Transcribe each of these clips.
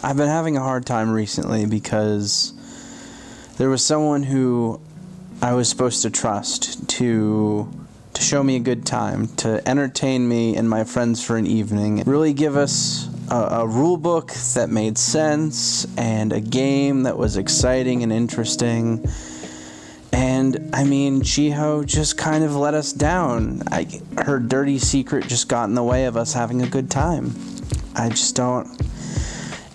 I've been having a hard time recently because there was someone who I was supposed to trust to show me a good time, to entertain me and my friends for an evening, really give us a rule book that made sense and a game that was exciting and interesting. And, I mean, Chiyo just kind of let us down. Her dirty secret just got in the way of us having a good time.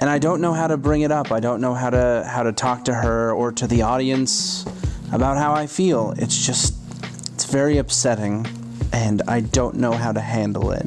I don't know how to bring it up. I don't know how to talk to her or to the audience about how I feel. It's very upsetting, and I don't know how to handle it.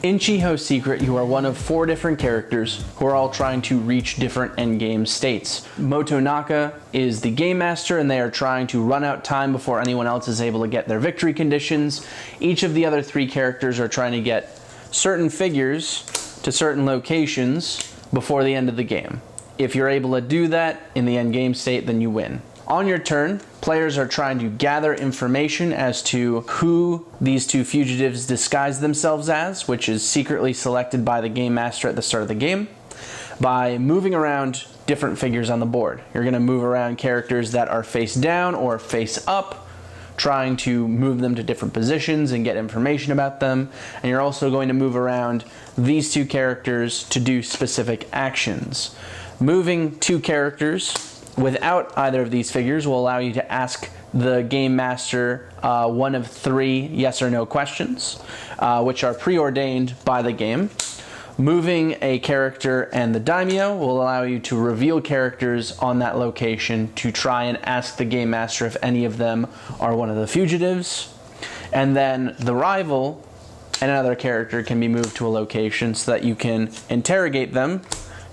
In Chiyo's Secret, you are one of 4 different characters who are all trying to reach different endgame states. Motonaka is the game master, and they are trying to run out time before anyone else is able to get their victory conditions. Each of the other 3 characters are trying to get certain figures to certain locations before the end of the game. If you're able to do that in the end game state, then you win. On your turn, players are trying to gather information as to who these 2 fugitives disguise themselves as, which is secretly selected by the game master at the start of the game, by moving around different figures on the board. You're going to move around characters that are face down or face up, trying to move them to different positions and get information about them. And you're also going to move around these 2 characters to do specific actions. Moving 2 characters without either of these figures will allow you to ask the game master one of 3 yes or no questions, which are preordained by the game. Moving a character and the daimyo will allow you to reveal characters on that location to try and ask the game master if any of them are one of the fugitives. And then the rival and another character can be moved to a location so that you can interrogate them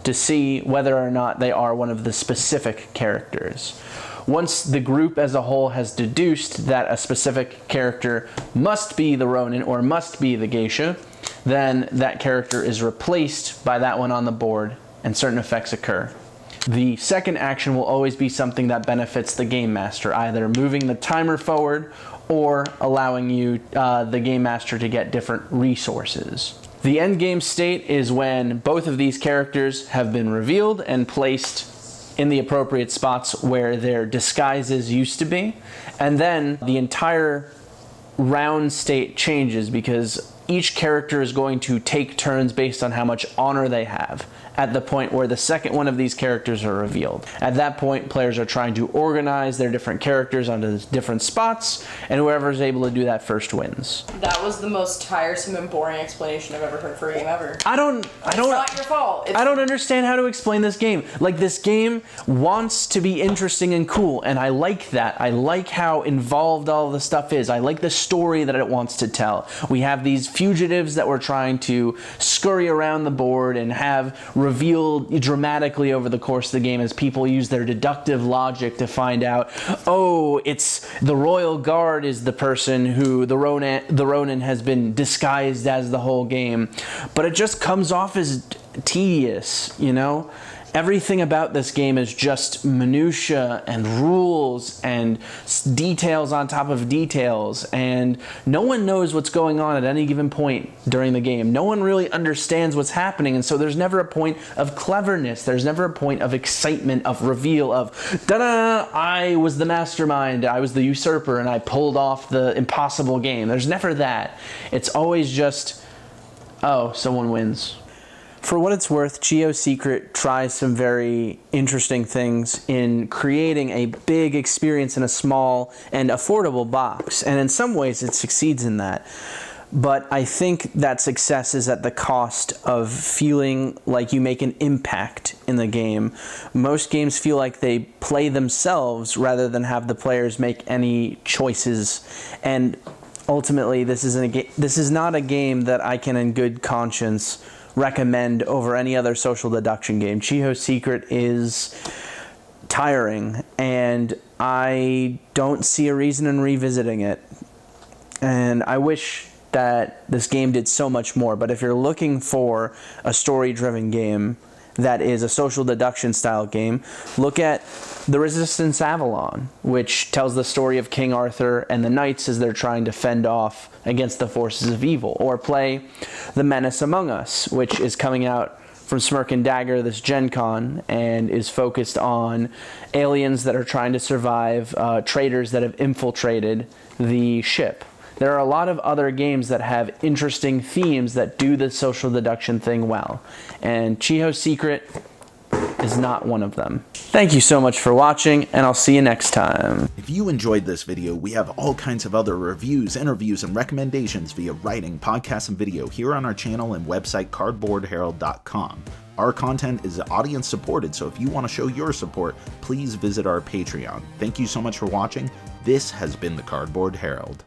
to see whether or not they are one of the specific characters. Once the group as a whole has deduced that a specific character must be the Ronin or must be the geisha, then that character is replaced by that one on the board and certain effects occur. The second action will always be something that benefits the game master, either moving the timer forward or allowing you, the game master, to get different resources. The endgame state is when both of these characters have been revealed and placed in the appropriate spots where their disguises used to be. And then the entire round state changes because each character is going to take turns based on how much honor they have at the point where the second one of these characters are revealed. At that point, players are trying to organize their different characters onto different spots, and whoever is able to do that first wins. That was the most tiresome and boring explanation I've ever heard for a game ever. It's not your fault. I don't understand how to explain this game. Like, this game wants to be interesting and cool, and I like that. I like how involved all the stuff is. I like the story that it wants to tell. We have these fugitives that we're trying to scurry around the board and have revealed dramatically over the course of the game as people use their deductive logic to find out, oh, it's the Royal Guard is the person who the Ronin has been disguised as the whole game. But it just comes off as tedious, you know? Everything about this game is just minutia and rules and details on top of details, and no one knows what's going on at any given point during the game. No one really understands what's happening, and so there's never a point of cleverness. There's never a point of excitement, of reveal, of ta-da, I was the mastermind, I was the usurper, and I pulled off the impossible game. There's never that. It's always just, oh, someone wins. For what it's worth, Chiyo's Secret tries some very interesting things in creating a big experience in a small and affordable box, and in some ways it succeeds in that. But I think that success is at the cost of feeling like you make an impact in the game. Most games feel like they play themselves rather than have the players make any choices, and ultimately this is not a game that I can in good conscience recommend over any other social deduction game. Chiyo's Secret is tiring, and I don't see a reason in revisiting it. And I wish that this game did so much more, but if you're looking for a story-driven game that is a social deduction style game, look at The Resistance Avalon, which tells the story of King Arthur and the knights as they're trying to fend off against the forces of evil. Or play The Menace Among Us, which is coming out from Smirk and Dagger this Gen Con and is focused on aliens that are trying to survive, traitors that have infiltrated the ship. There are a lot of other games that have interesting themes that do the social deduction thing well, and Chiyo's Secret is not one of them. Thank you so much for watching, and I'll see you next time. If you enjoyed this video, we have all kinds of other reviews, interviews, and recommendations via writing, podcast, and video here on our channel and website cardboardherald.com. Our content is audience supported, so if you want to show your support, please visit our Patreon. Thank you so much for watching. This has been the Cardboard Herald.